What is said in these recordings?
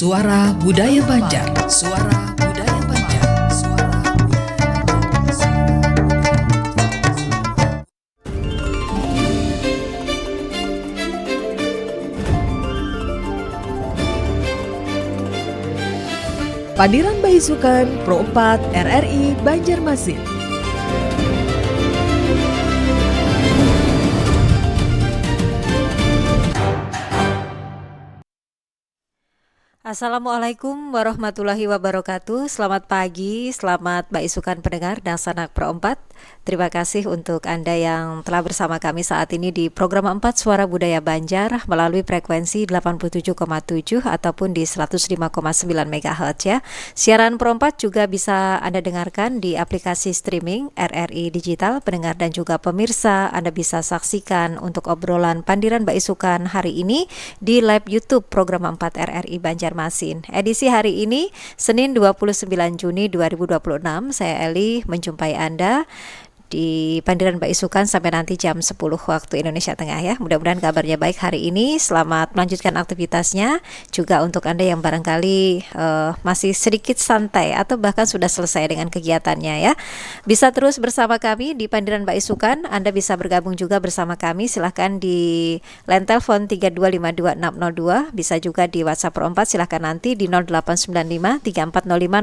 Suara Budaya Banjar. Suara Budaya Banjar. Suara Budaya Banjar. Padiran Bayi Sukan Pro 4 RRI Banjarmasin. Assalamualaikum warahmatullahi wabarakatuh. Selamat pagi, selamat Mbak Isukan pendengar dan sanak Pro 4. Terima kasih untuk Anda yang telah bersama kami saat ini di program 4 Suara Budaya Banjar melalui frekuensi 87,7 ataupun di 105,9 MHz ya. Siaran Pro 4 juga bisa Anda dengarkan di aplikasi streaming RRI Digital. Pendengar dan juga pemirsa, Anda bisa saksikan untuk obrolan Pandiran Mbak Isukan hari ini di live YouTube program 4 RRI Banjar Masin. Edisi hari ini Senin 29 Juni 2026. Saya Eli menjumpai Anda di Pandiran Mbak Isukan sampai nanti jam 10 waktu Indonesia Tengah ya. Mudah-mudahan kabarnya baik hari ini. Selamat melanjutkan aktivitasnya. Juga untuk Anda yang barangkali masih sedikit santai atau bahkan sudah selesai dengan kegiatannya ya, bisa terus bersama kami di Pandiran Mbak Isukan. Anda bisa bergabung juga bersama kami. Silahkan di line telepon 3252602. Bisa juga di WhatsApp Pro 4. Silahkan nanti di 0895 3405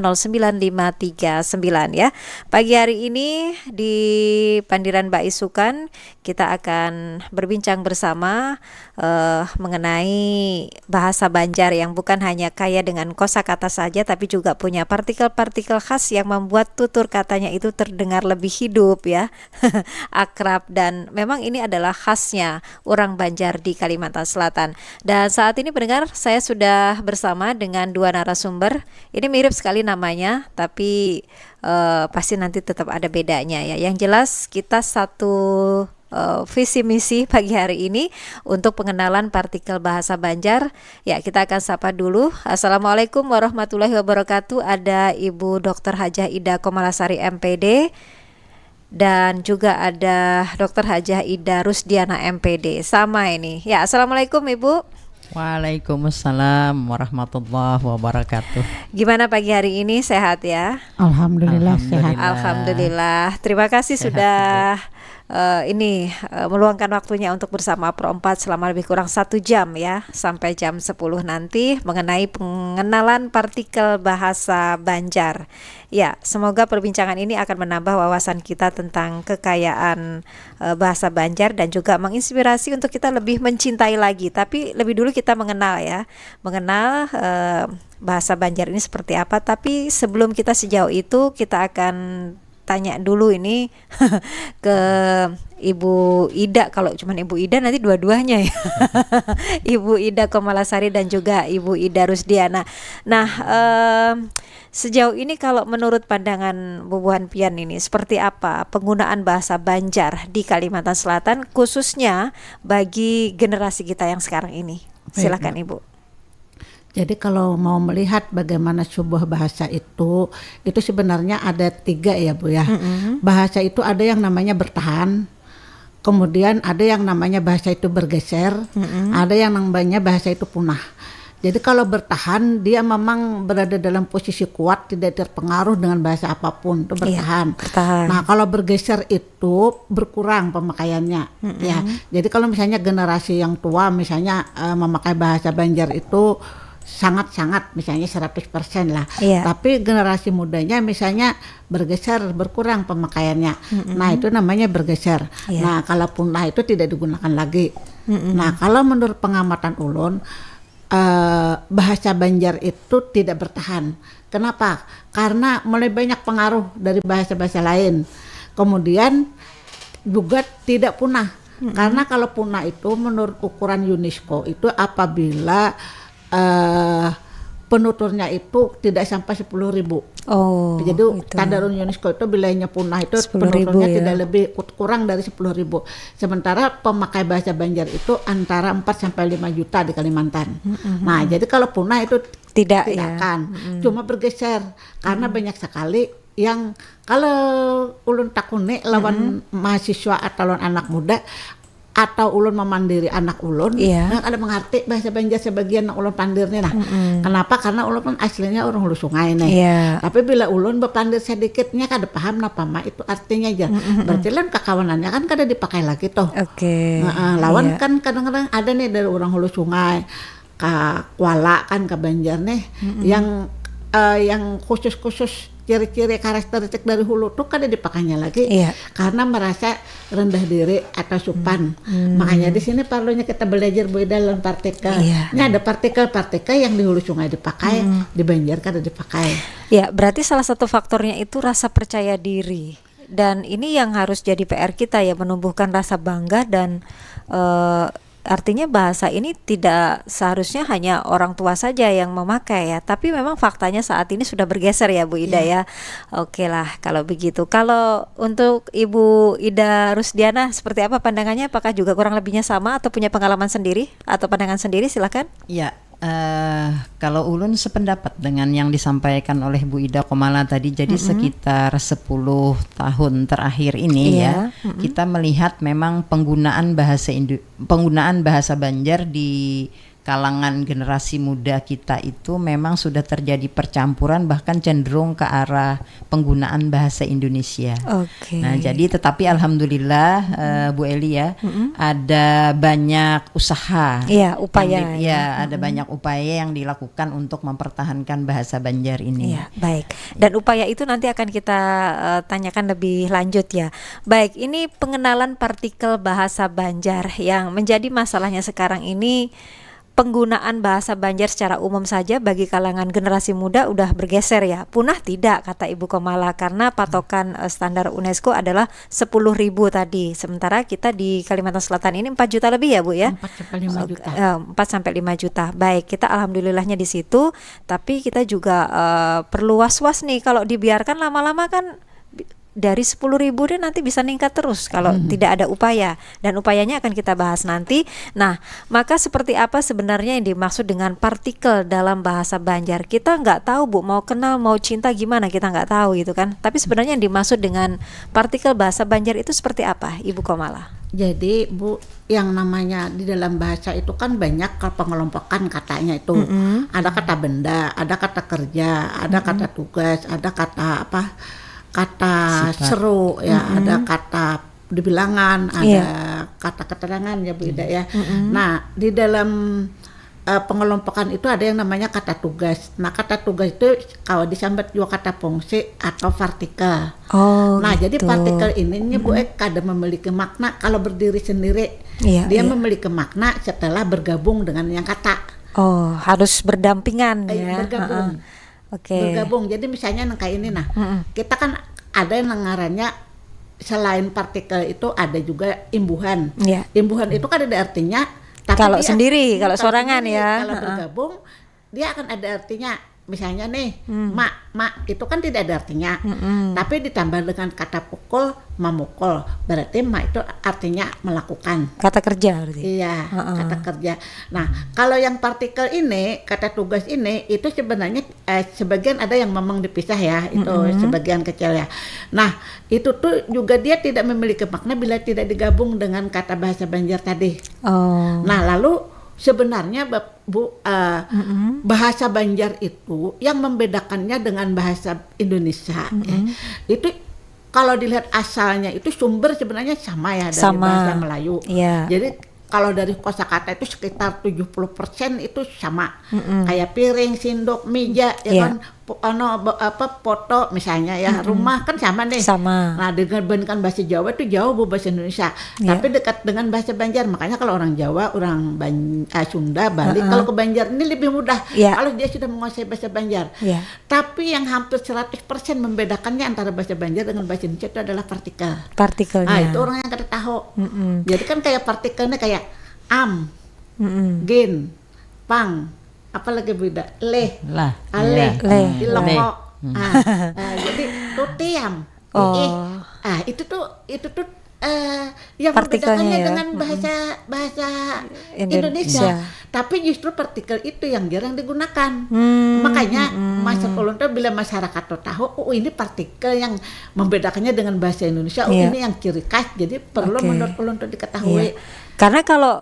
09539 ya. Pagi hari ini di Pandiran Mbak Isukan kita akan berbincang bersama mengenai bahasa Banjar yang bukan hanya kaya dengan kosakata saja, tapi juga punya partikel-partikel khas yang membuat tutur katanya itu terdengar lebih hidup ya, akrab, dan memang ini adalah khasnya orang Banjar di Kalimantan Selatan. Dan saat ini pendengar, saya sudah bersama dengan dua narasumber. Ini mirip sekali namanya, tapi pasti nanti tetap ada bedanya ya. Yang jelas kita satu visi misi pagi hari ini untuk pengenalan partikel bahasa Banjar. Ya, kita akan sapa dulu. Assalamualaikum warahmatullahi wabarakatuh. Ada Ibu Dr. Hajah Ida Komalasari MPD dan juga ada Dr. Hajah Ida Rusdiana MPD. Sama ini. Ya, assalamualaikum Ibu. Waalaikumsalam warahmatullahi wabarakatuh. Gimana pagi hari ini, sehat ya? Alhamdulillah sehat. Alhamdulillah. Terima kasih sehat, sudah meluangkan waktunya untuk bersama Pro 4 selama lebih kurang 1 jam ya, sampai jam 10 nanti mengenai pengenalan partikel bahasa Banjar. Ya, semoga perbincangan ini akan menambah wawasan kita tentang kekayaan bahasa Banjar dan juga menginspirasi untuk kita lebih mencintai lagi. Tapi lebih dulu kita mengenal bahasa Banjar ini seperti apa. Tapi sebelum kita sejauh itu, kita akan tanya dulu ini ke Ibu Ida. Kalau cuma Ibu Ida nanti dua-duanya ya. Ibu Ida Komalasari dan juga Ibu Ida Rusdiana. Nah, sejauh ini kalau menurut pandangan Bubuhan Pian ini seperti apa penggunaan bahasa Banjar di Kalimantan Selatan, khususnya bagi generasi kita yang sekarang ini? Silakan Ibu. Jadi kalau mau melihat bagaimana sebuah bahasa itu sebenarnya ada 3 ya Bu ya. Bahasa itu ada yang namanya bertahan, kemudian ada yang namanya bahasa itu bergeser, ada yang namanya bahasa itu punah. Jadi kalau bertahan dia memang berada dalam posisi kuat, tidak terpengaruh dengan bahasa apapun, itu bertahan. Bertahan. Nah kalau bergeser itu berkurang pemakaiannya ya. Jadi kalau misalnya generasi yang tua misalnya memakai bahasa Banjar itu sangat-sangat misalnya 100% lah. Tapi generasi mudanya misalnya bergeser, berkurang pemakaiannya. Nah itu namanya bergeser. Nah kalau punah itu tidak digunakan lagi. Nah kalau menurut pengamatan ulun, bahasa Banjar itu tidak bertahan. Kenapa? Karena mulai banyak pengaruh dari bahasa-bahasa lain. Kemudian juga tidak punah. Karena kalau punah itu menurut ukuran UNESCO itu apabila penuturnya itu tidak sampai 10.000. Oh, jadi standar UNESCO itu bilanya punah itu penuturnya ya, tidak lebih kurang dari 10.000. Sementara pemakai bahasa Banjar itu antara 4 sampai 5 juta di Kalimantan. Nah, jadi kalau punah itu tidak ya, akan cuma bergeser karena banyak sekali yang kalau ulun takune lawan mahasiswa atau lawan anak muda atau ulun memandiri anak ulun, nah ada mengerti bahasa Banjar sebagian ulun pandirnya nah. Kenapa? Karena ulun kan aslinya orang Hulu Sungai nih. Tapi bila ulun berpandir sedikitnya kada paham napa mah itu artinya aja. Berarti lan kekawanannya kan kada dipakai lagi tuh. Lawan kan kadang-kadang ada nih dari orang Hulu Sungai ke Kuala kan ke Banjar nih yang khusus ciri-ciri karakteristik dari Hulu tuh kada dipakainya lagi karena merasa rendah diri atau sopan. Makanya di sini perlunya kita belajar dalam partikel. Ini ada partikel-partikel yang di Hulu Sungai dipakai, di Banjar kada dipakai. Ya, berarti salah satu faktornya itu rasa percaya diri. Dan ini yang harus jadi PR kita ya, menumbuhkan rasa bangga dan artinya bahasa ini tidak seharusnya hanya orang tua saja yang memakai ya, tapi memang faktanya saat ini sudah bergeser ya Bu Ida ya. Oke lah kalau begitu. Kalau untuk Ibu Ida Rusdiana seperti apa pandangannya? Apakah juga kurang lebihnya sama atau punya pengalaman sendiri atau pandangan sendiri? Silakan. Ya, kalau ulun sependapat dengan yang disampaikan oleh Bu Ida Komala tadi. Jadi sekitar 10 tahun terakhir ini kita melihat memang penggunaan bahasa Banjar di kalangan generasi muda kita itu memang sudah terjadi percampuran, bahkan cenderung ke arah penggunaan bahasa Indonesia. Nah, jadi tetapi alhamdulillah Bu Eli ya, ada banyak usaha. Upaya. Ada banyak upaya yang dilakukan untuk mempertahankan bahasa Banjar ini. Baik. Dan upaya itu nanti akan kita tanyakan lebih lanjut ya. Baik, ini pengenalan partikel bahasa Banjar yang menjadi masalahnya sekarang ini. Penggunaan bahasa Banjar secara umum saja bagi kalangan generasi muda udah bergeser ya. Punah tidak kata Ibu Komala karena patokan standar UNESCO adalah 10.000 tadi. Sementara kita di Kalimantan Selatan ini 4 juta lebih ya Bu ya. 4-5 juta. 4-5 juta. Baik, kita alhamdulillahnya di situ, tapi kita juga perlu was-was nih kalau dibiarkan lama-lama kan dari 10.000 dia nanti bisa meningkat terus kalau tidak ada upaya, dan upayanya akan kita bahas nanti. Nah, maka seperti apa sebenarnya yang dimaksud dengan partikel dalam bahasa Banjar? Kita nggak tahu Bu, mau kenal mau cinta gimana kita nggak tahu gitu kan. Tapi sebenarnya yang dimaksud dengan partikel bahasa Banjar itu seperti apa Ibu Komala? Jadi Bu, yang namanya di dalam bahasa itu kan banyak pengelompokan katanya itu. Ada kata benda, ada kata kerja, ada kata tugas, ada kata kata sifat. Seru ya, ada kata dibilangan, ada kata keterangan ya Bu Ida ya. Nah, di dalam pengelompokan itu ada yang namanya kata tugas. Nah, kata tugas itu kalau disambat juga kata fungsi atau partikel. Nah, jadi partikel ini Bu kada memiliki makna kalau berdiri sendiri. Dia memiliki makna setelah bergabung dengan yang kata. Harus berdampingan ya. Bergabung. Bergabung. Jadi misalnya kayak ini kita kan ada yang ngarannya selain partikel itu ada juga imbuhan. Imbuhan itu kan ada artinya, tapi kalau sendiri, kalau sorangan ya. Kalau bergabung dia akan ada artinya. Misalnya nih, mak itu kan tidak ada artinya. Tapi ditambah dengan kata pukul, memukul. Berarti mak itu artinya melakukan. Kata kerja berarti. Iya, kata kerja. Nah, kalau yang partikel ini, kata tugas ini, itu sebenarnya sebagian ada yang memang dipisah ya, itu sebagian kecil ya. Nah, itu tuh juga dia tidak memiliki makna bila tidak digabung dengan kata bahasa Banjar tadi. Nah, lalu sebenarnya Bu, bahasa Banjar itu yang membedakannya dengan bahasa Indonesia itu kalau dilihat asalnya itu sumber sebenarnya sama ya dari bahasa Melayu. Jadi kalau dari kosakata itu sekitar 70% itu sama. Kayak piring, sendok, meja ya kan, foto misalnya ya, rumah kan sama nih. Nah, dibandingkan bahasa Jawa itu jauh Bu bahasa Indonesia. Tapi dekat dengan bahasa Banjar. Makanya kalau orang Jawa, orang Sunda, Bali, kalau ke Banjar ini lebih mudah kalau dia sudah menguasai bahasa Banjar. Tapi yang hampir 100% membedakannya antara bahasa Banjar dengan bahasa Indonesia itu adalah partikelnya. Nah, itu orang yang kada tahu. Jadi kan kayak partikelnya kayak am, gin, pang, apalagi beda, leh, ale, iloko. Jadi tutiam, itu tuh yang Partikelnya membedakannya ya. dengan bahasa Indonesia. Indonesia. Tapi justru partikel itu yang jarang digunakan. Makanya masyarakat ulun tuh bila masyarakat tuh tahu, oh ini partikel yang membedakannya dengan bahasa Indonesia, oh Iya. ini yang ciri khas. Jadi perlu Oke. menurut ulun tuh diketahui. Iya. Karena kalau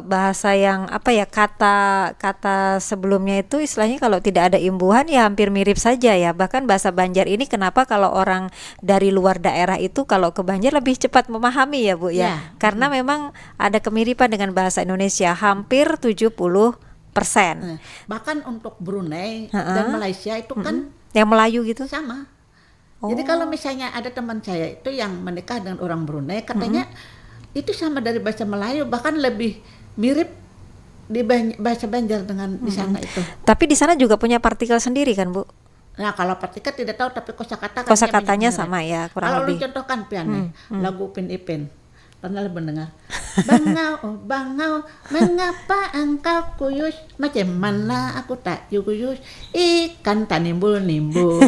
bahasa yang apa ya, kata sebelumnya itu istilahnya kalau tidak ada imbuhan ya hampir mirip saja ya. Bahkan bahasa Banjar ini kenapa kalau orang dari luar daerah itu kalau ke Banjar lebih cepat memahami ya Bu ya. Ya. Karena memang ada kemiripan dengan bahasa Indonesia hampir 70%. Nah, bahkan untuk Brunei dan Malaysia itu kan Yang Melayu gitu. sama. Jadi kalau misalnya ada teman saya itu yang menikah dengan orang Brunei, katanya itu sama dari bahasa Melayu, bahkan lebih mirip di bahasa Banjar dengan di sana itu. Tapi di sana juga punya partikel sendiri kan Bu? Nah kalau partikel tidak tahu, tapi kosakata Kosakatanya sama ya kurang Kalau lu lebih. contohkan pian lagu Upin Ipin, pernah lu mendengar? Bangau, oh bangau, mengapa engkau kuyus? Macam mana aku tak kuyus? Ikan tak nimbul-nimbul.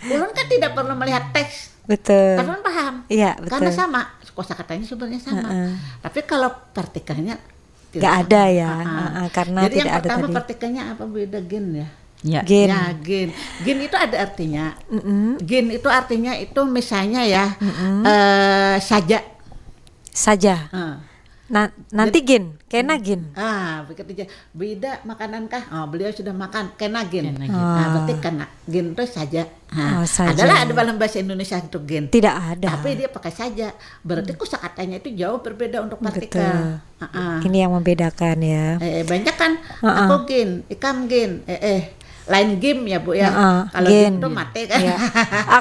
Ulun kan tidak perlu melihat teks, Betul. tapi ulun paham. Iya, betul. Karena sama, kosakatanya sebenarnya sama. Tapi kalau partikelnya tidak Nggak sama. ada ya, Ah. karena Jadi yang tidak ada pertama tadi. partikelnya apa, beda gen ya? Ya. Gen. Ya, gen. Gen itu ada artinya. Gen itu artinya itu misalnya ya saja. Saja. Ah. Nanti gin, kena gin. Begitu aja. Beda makanan kah? Oh, beliau sudah makan kena gen. Kena gen. Berarti kena gen itu saja. Saja. Adalah ada dalam bahasa Indonesia itu gen. Tidak ada. Tapi dia pakai saja. Berarti kosakatanya itu jauh berbeda untuk Betul. partikel. Ini yang membedakan ya. Banyak kan aku gen, ikam gen, lain game ya Bu ya. Kalau gen. game tuh mati kan. Iya.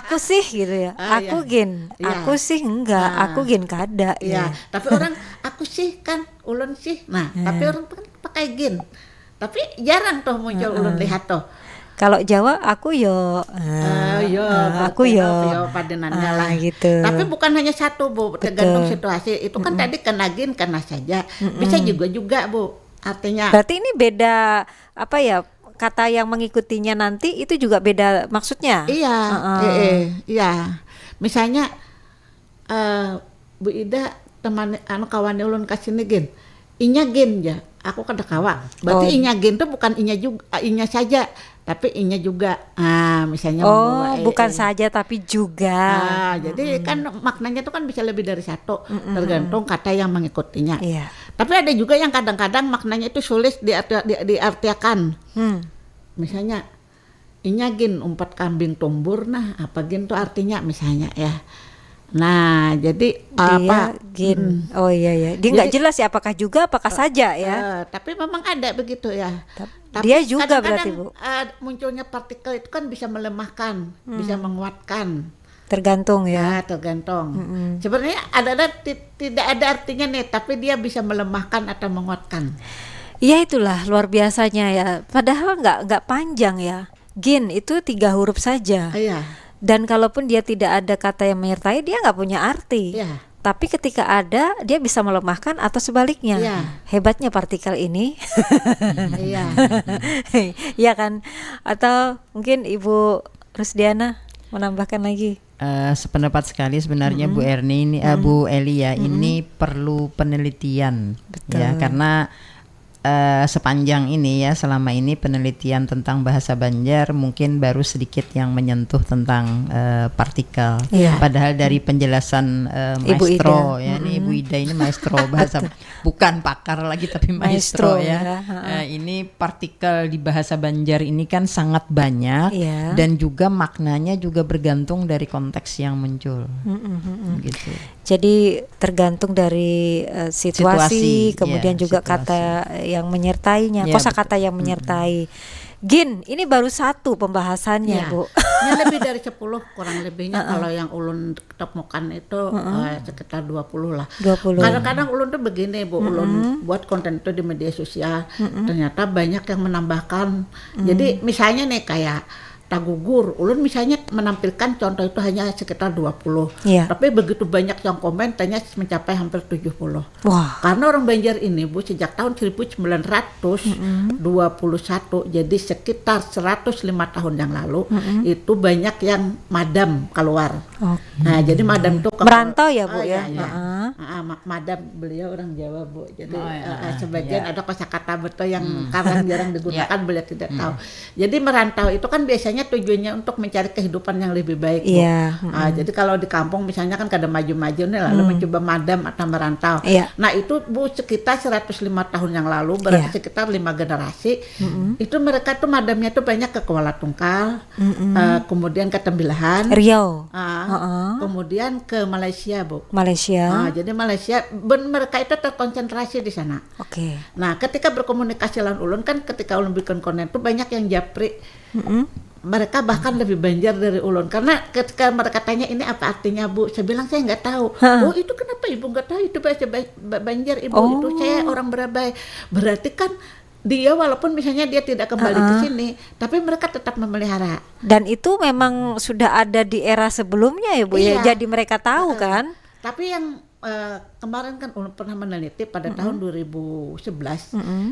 Aku sih gitu ya. Aku iya. gin. Iya. Aku sih enggak. Aku gin kada. Iya, Ya. tapi orang aku sih kan ulun sih. Nah, tapi orang kan pakai gen. Tapi jarang tuh muncul ulun lihat tuh. Kalau Jawa aku yo. Aku yo. Padenannya lah gitu. Tapi bukan hanya satu Bu, tergantung situasi. Itu kan tadi kena gen kena saja. Bisa juga Bu. Artinya Berarti ini beda apa ya? Kata yang mengikutinya nanti itu juga beda maksudnya. iya, iya. Misalnya Bu Ida teman kawan ulun kasih gen. Inya gen ya. Aku kada kawa. Berarti inya gen tuh bukan inya juga, inya saja, tapi inya juga. Misalnya membawa bukan saja tapi juga. jadi kan maknanya tuh kan bisa lebih dari satu, tergantung kata yang mengikutinya. Iya. Tapi ada juga yang kadang-kadang maknanya itu sulit diartikan. Misalnya inya gin umpat kambing tumbur, nah apa gin tuh artinya misalnya ya. Nah jadi apa gin. Oh iya. Dia nggak jelas ya apakah juga apakah saja ya. tapi memang ada begitu ya. Tapi dia juga berarti kadang-kadang, Bu. munculnya partikel itu kan bisa melemahkan, bisa menguatkan. Tergantung ya. Tergantung. Sebenarnya tidak ada artinya nih, tapi dia bisa melemahkan atau menguatkan. Iya itulah luar biasanya ya. Padahal nggak panjang ya. Gin itu 3 huruf saja. Iya. Dan kalaupun dia tidak ada kata yang menyertai, dia nggak punya arti. Iya. Tapi ketika ada, dia bisa melemahkan atau sebaliknya. Iya. Hebatnya partikel ini. Iya. Iya kan? Atau mungkin Ibu Rusdiana menambahkan lagi. Sependapat sekali sebenarnya Bu Erni ini, Bu Eli ya, ini perlu penelitian. Betul. Ya, karena sepanjang ini ya, selama ini penelitian tentang bahasa Banjar mungkin baru sedikit yang menyentuh tentang partikel. Iya. Padahal dari penjelasan Ibu maestro Ida. ya, ini Ibu Ida ini maestro bahasa, bukan pakar lagi tapi maestro, Maestro, ya. ya. Ini partikel di bahasa Banjar ini kan sangat banyak, Iya. dan juga maknanya juga bergantung dari konteks yang muncul. Gitu. Jadi tergantung dari situasi, Situasi, kemudian ya, juga situasi. kata yang menyertainya, Ya, kosakata yang menyertai. Gin, ini baru satu pembahasannya, Iya. Bu. Ini lebih dari 10 kurang lebihnya. Kalau yang ulun temukan itu sekitar 20 lah. 20. Kadang-kadang ulun tuh begini Bu, ulun buat konten itu di media sosial, ternyata banyak yang menambahkan. Jadi misalnya nih kayak tagugur. Ulun misalnya menampilkan contoh itu hanya sekitar 20. Iya. Tapi begitu banyak yang komen ternyata mencapai hampir 70. Wah. Karena orang Banjar ini Bu sejak tahun 1921 jadi sekitar 105 tahun yang lalu itu banyak yang madam keluar. Nah, jadi madam itu Merantau ya, Bu, ya? Iya. Madam beliau orang Jawa Bu. Jadi sebagian ada kosakata betul yang kadang jarang digunakan beliau tidak tahu. Jadi merantau itu kan biasanya tujuannya untuk mencari kehidupan yang lebih baik Bu. Iya. Jadi kalau di kampung misalnya kan kada maju-maju nih lalu mencoba madam atau merantau. Iya. Nah, itu Bu sekitar 105 tahun yang lalu berarti sekitar 5 generasi. Itu mereka tuh madamnya tuh banyak ke Kuala Tungkal, kemudian ke Tembilahan, Riau. kemudian ke Malaysia Bu. Malaysia. Jadi Malaysia mereka itu terkonsentrasi di sana. Oke. Nah, ketika berkomunikasi lawan ulun kan ketika ulun bikin konten itu banyak yang japri. Mereka bahkan lebih Banjar dari ulun karena ketika mereka tanya ini apa artinya Bu, saya bilang saya nggak tahu. Oh, itu kenapa Ibu nggak tahu? Itu bahasa Banjar Ibu, itu saya orang Berabai. Berarti kan dia walaupun misalnya dia tidak kembali ke sini, tapi mereka tetap memelihara. Dan itu memang sudah ada di era sebelumnya ya Bu ya. Jadi mereka tahu kan. Tapi yang kemarin kan ulun pernah meneliti pada tahun 2011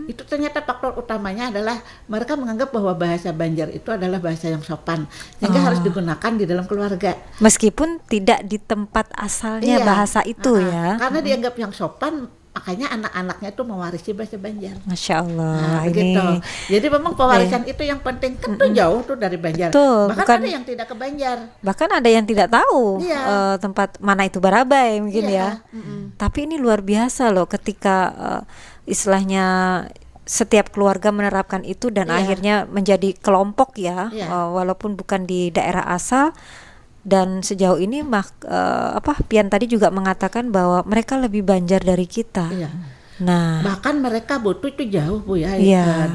itu ternyata faktor utamanya adalah mereka menganggap bahwa bahasa Banjar itu adalah bahasa yang sopan sehingga harus digunakan di dalam keluarga meskipun tidak di tempat asalnya bahasa itu ya, karena dianggap yang sopan. Makanya anak-anaknya itu mewarisi bahasa Banjar. Masya Allah. Begitu. Jadi memang pewarisan itu yang penting kan tuh jauh tuh dari Banjar. Betul, Bahkan ada yang tidak ke Banjar. Bahkan ada yang tidak tahu tempat mana itu Barabai mungkin ya. Tapi ini luar biasa loh ketika istilahnya setiap keluarga menerapkan itu dan akhirnya menjadi kelompok ya, walaupun bukan di daerah asal. Dan sejauh ini Pian tadi juga mengatakan bahwa mereka lebih Banjar dari kita. Nah, bahkan mereka butuh itu jauh Bu ya,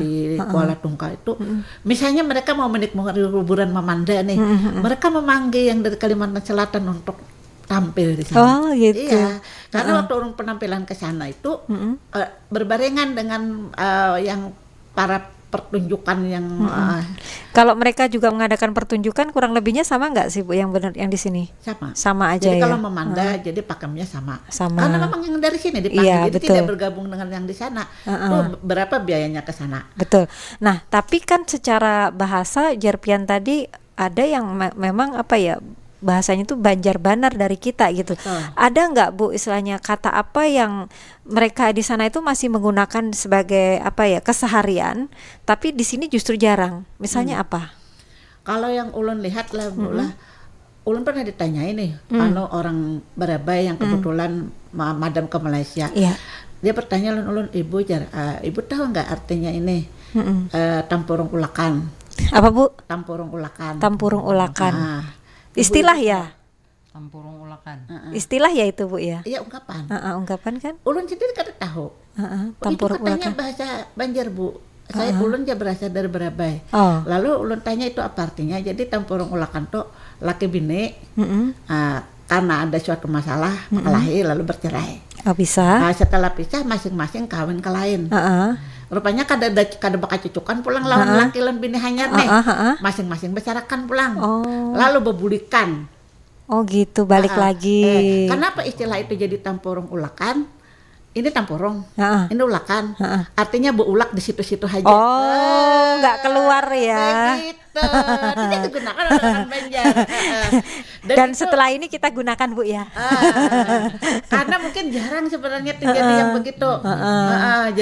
di Kuala Tungkal itu. Misalnya mereka mau menikmati kuburan Mamanda nih, mereka memanggil yang dari Kalimantan Selatan untuk tampil di sana. Oh gitu. Iya, karena waktu orang penampilan ke sana itu berbarengan dengan yang para pertunjukan yang kalau mereka juga mengadakan pertunjukan kurang lebihnya sama nggak sih Bu yang benar yang di sini? Sama aja jadi ya. Kalau Memanda jadi pakemnya sama. Sama. Karena memang yang dari sini dipanggil, jadi tidak bergabung dengan yang di sana. Tuh berapa biayanya ke sana? Betul. Nah, tapi kan secara bahasa Jarpian tadi ada yang memang bahasanya tuh Banjar Banar dari kita gitu. Ada nggak Bu istilahnya kata apa yang mereka di sana itu masih menggunakan sebagai keseharian, tapi di sini justru jarang. Misalnya apa? Kalau yang ulun lihat lah Bu lah, ulun pernah ditanya ini, orang Barabai yang kebetulan madam ke Malaysia. Dia bertanya ulun, Ibu tahu nggak artinya ini tampurung ulakan? Apa Bu? Tampurung ulakan. Tampurung ulakan. Istilah ya? Tampurung ulakan. Istilah ya itu Bu ya? Iya, ungkapan. Ungkapan kan? Ulun sendiri kada tahu. Tampurung itu katanya ulakan. bahasa Banjar Bu. Saya ulun dia berasal dari Barabai. Lalu ulun tanya itu apa artinya? Jadi tampurung ulakan tuh laki bini karena ada suatu masalah kelahi lalu bercerai. Oh bisa. Setelah pisah masing-masing kawin ke lain. Rupanya kada bakal cucukan pulang lawan laki lan bini hanyar nih. Masing-masing bersarakan pulang. Lalu bebulikan. Oh gitu, balik lagi. Kenapa istilah itu jadi tampurung ulakan? Ini tampurung, ini ulakan. Artinya beulak di situ-situ aja. Oh, nggak keluar ya. Begitu. Itu digunakan oleh orang Banjar. Dan setelah ini kita gunakan Bu ya. Karena mungkin jarang sebenarnya terjadi yang begitu.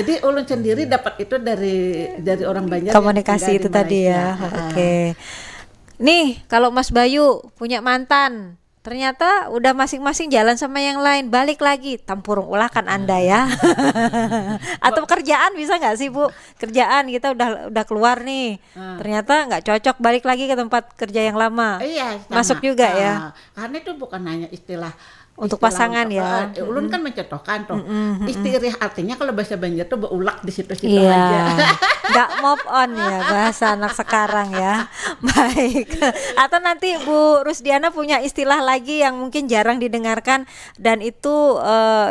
Jadi ulun sendiri dapat itu dari orang Banjar. Komunikasi itu tadi ya. Oke. Nih, kalau Mas Bayu punya mantan, ternyata udah masing-masing jalan sama yang lain, balik lagi, tampurung ulakan Anda ya. Atau kerjaan bisa nggak sih Bu? Kerjaan kita udah keluar nih, ternyata nggak cocok, balik lagi ke tempat kerja yang lama. Iya, sama. Masuk juga ya. Karena itu bukan hanya istilah Untuk Istilah pasangan ya. Ulun kan mencontohkan tuh. Istirih artinya kalau bahasa Banjar tuh beulak di situ-situ Iya, aja. nggak move on ya bahasa anak sekarang ya. Baik. Atau nanti Bu Rusdiana punya istilah lagi yang mungkin jarang didengarkan dan itu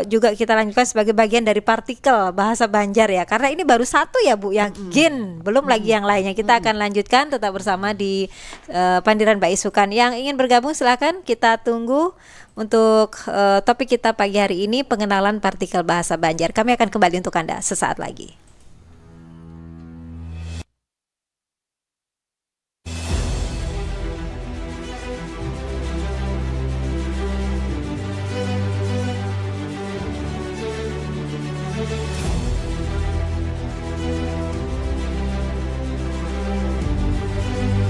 juga kita lanjutkan sebagai bagian dari partikel bahasa Banjar ya. Karena ini baru satu ya Bu, yang gin, belum lagi yang lainnya. Kita akan lanjutkan tetap bersama di Pandiran Mbak Isukan. Yang ingin bergabung silakan, kita tunggu. Untuk topik kita pagi hari ini, pengenalan partikel bahasa Banjar. Kami akan kembali untuk Anda sesaat lagi.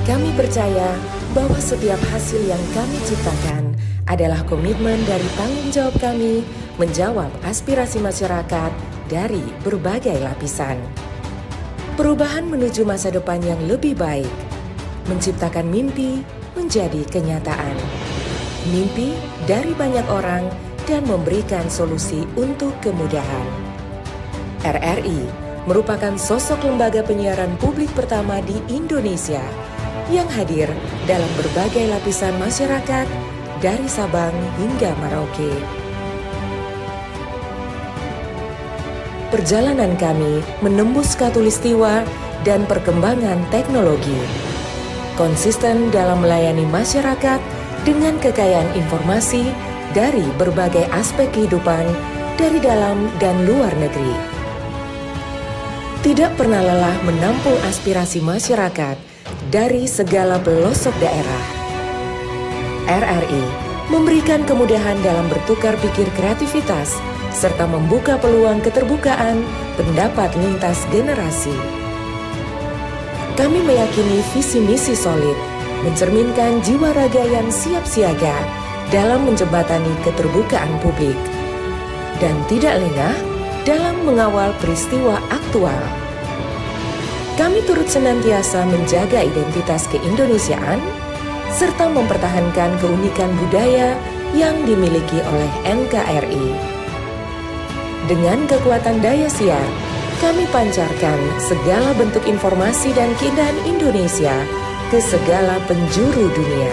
Kami percaya bahwa setiap hasil yang kami ciptakan adalah komitmen dari tanggung jawab kami menjawab aspirasi masyarakat dari berbagai lapisan. Perubahan menuju masa depan yang lebih baik, menciptakan mimpi menjadi kenyataan. Mimpi dari banyak orang dan memberikan solusi untuk kemudahan. RRI merupakan sosok lembaga penyiaran publik pertama di Indonesia yang hadir dalam berbagai lapisan masyarakat dari Sabang hingga Merauke. Perjalanan kami menembus khatulistiwa dan perkembangan teknologi, konsisten dalam melayani masyarakat dengan kekayaan informasi dari berbagai aspek kehidupan dari dalam dan luar negeri. Tidak pernah lelah menampung aspirasi masyarakat dari segala pelosok daerah. RRI memberikan kemudahan dalam bertukar pikir kreativitas serta membuka peluang keterbukaan pendapat lintas generasi. Kami meyakini visi misi solid, mencerminkan jiwa raga yang siap siaga dalam menjembatani keterbukaan publik, dan tidak lengah dalam mengawal peristiwa aktual. Kami turut senantiasa menjaga identitas keindonesiaan serta mempertahankan keunikan budaya yang dimiliki oleh NKRI. Dengan kekuatan daya siar, kami pancarkan segala bentuk informasi dan keindahan Indonesia ke segala penjuru dunia.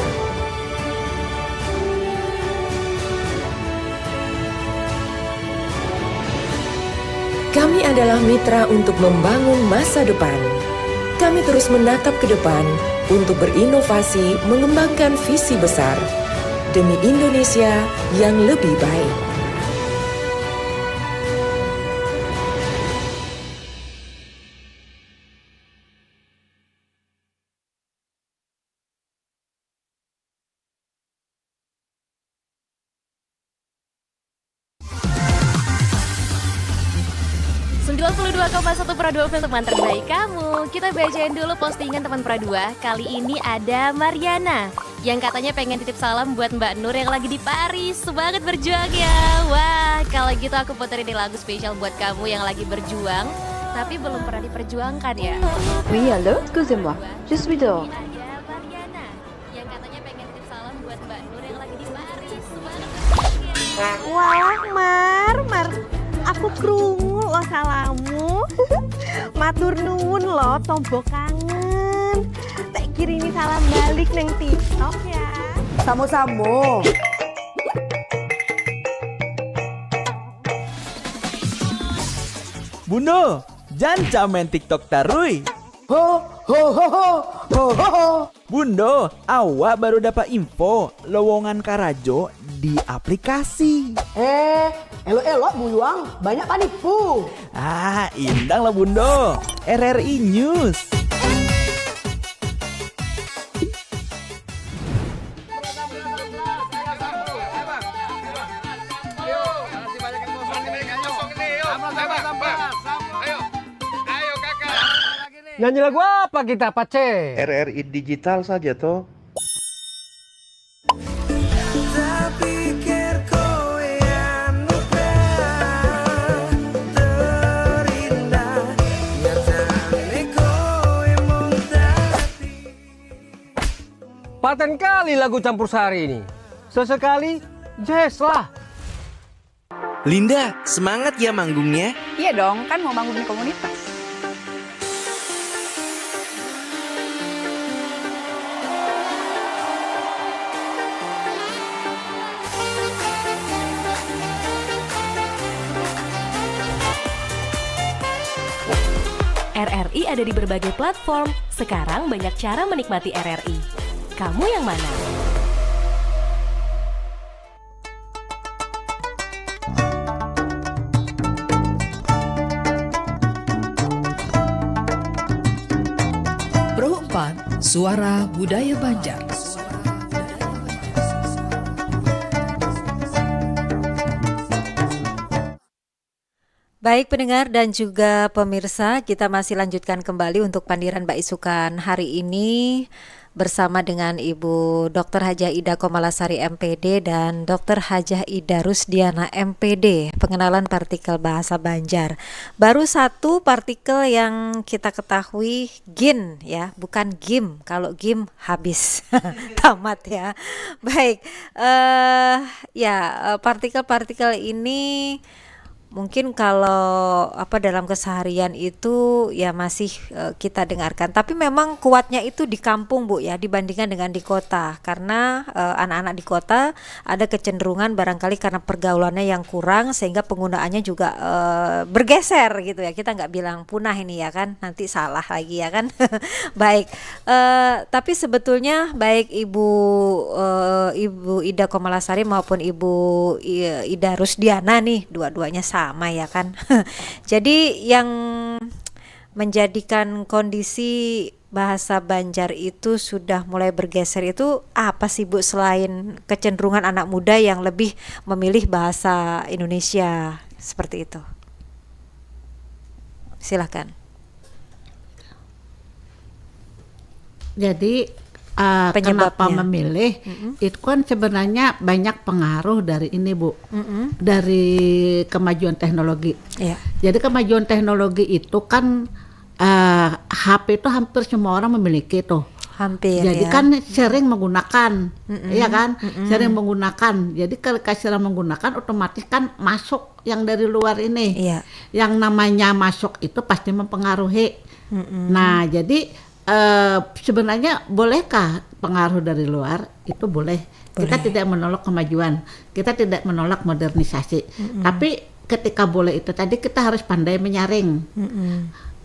Kami adalah mitra untuk membangun masa depan. Kami terus menatap ke depan untuk berinovasi mengembangkan visi besar demi Indonesia yang lebih baik. Satu Pradua untuk teman terbaik kamu. Kita bacain dulu postingan teman Pradua. Kali ini ada Mariana yang katanya pengen titip salam buat Mbak Nur yang lagi di Paris. Semangat berjuang ya. Wah, kalau gitu aku puterin nih lagu spesial buat kamu yang lagi berjuang tapi belum pernah diperjuangkan ya. Oui, allô, excusez-moi. Je suis dehors. Ada Mariana yang katanya pengen titip salam buat Mbak Nur yang lagi di Paris. Semangat berjuang ya. Wah, Mar, aku krungu lo salamu. Matur nuwun lo, tombo kangen. Tak kirimi salam balik neng TikTok ya. Samo-samo. Bundo, jangan main TikTok tarui. Ho ho ho ho ho ho ho. Bundo, awak baru dapat info lowongan Karajo di aplikasi. Elok-elok buyuang, banyak panipu. Indang lah Bundo. RRI News. Nyanyi lagu apa kita, Pace? RRI digital saja toh. Paten kali lagu campur sari ini. Sesekali Jazz lah. Linda, semangat ya manggungnya. Iya dong, kan mau manggung di komunitas. RRI ada di berbagai platform. Sekarang banyak cara menikmati RRI. Kamu yang mana? Pro 4 Suara Budaya Banjar. Baik pendengar dan juga pemirsa, kita masih lanjutkan kembali untuk Pandiran Mbak Isukan hari ini bersama dengan Ibu Dr. Hajah Ida Komalasari MPD dan Dr. Hajah Ida Rusdiana MPD, pengenalan partikel bahasa Banjar. Baru satu partikel yang kita ketahui, gin ya, bukan gim. Kalau gim habis tamat ya. Baik, partikel-partikel ini mungkin kalau dalam keseharian itu ya masih kita dengarkan, tapi memang kuatnya itu di kampung Bu ya dibandingkan dengan di kota, karena anak-anak di kota ada kecenderungan barangkali karena pergaulannya yang kurang sehingga penggunaannya juga bergeser gitu ya. Kita nggak bilang punah ini ya kan, nanti salah lagi ya kan. Baik, tapi sebetulnya baik Ibu Ida Komalasari maupun Ibu Ida Rusdiana nih dua-duanya sama ya kan. Jadi yang menjadikan kondisi bahasa Banjar itu sudah mulai bergeser itu apa sih Bu, selain kecenderungan anak muda yang lebih memilih bahasa Indonesia seperti itu? Silakan. Jadi kenapa memilih itu kan sebenarnya banyak pengaruh dari ini Bu, dari kemajuan teknologi. Jadi kemajuan teknologi itu kan HP itu hampir semua orang memiliki tuh. Hampir. Jadi kan sering menggunakan, iya kan, sering menggunakan. Jadi kalau sering menggunakan otomatis kan masuk yang dari luar ini. Yang namanya masuk itu pasti mempengaruhi. Nah jadi sebenarnya bolehkah pengaruh dari luar? Itu boleh. Kita tidak menolak kemajuan, kita tidak menolak modernisasi, tapi ketika boleh itu tadi kita harus pandai menyaring.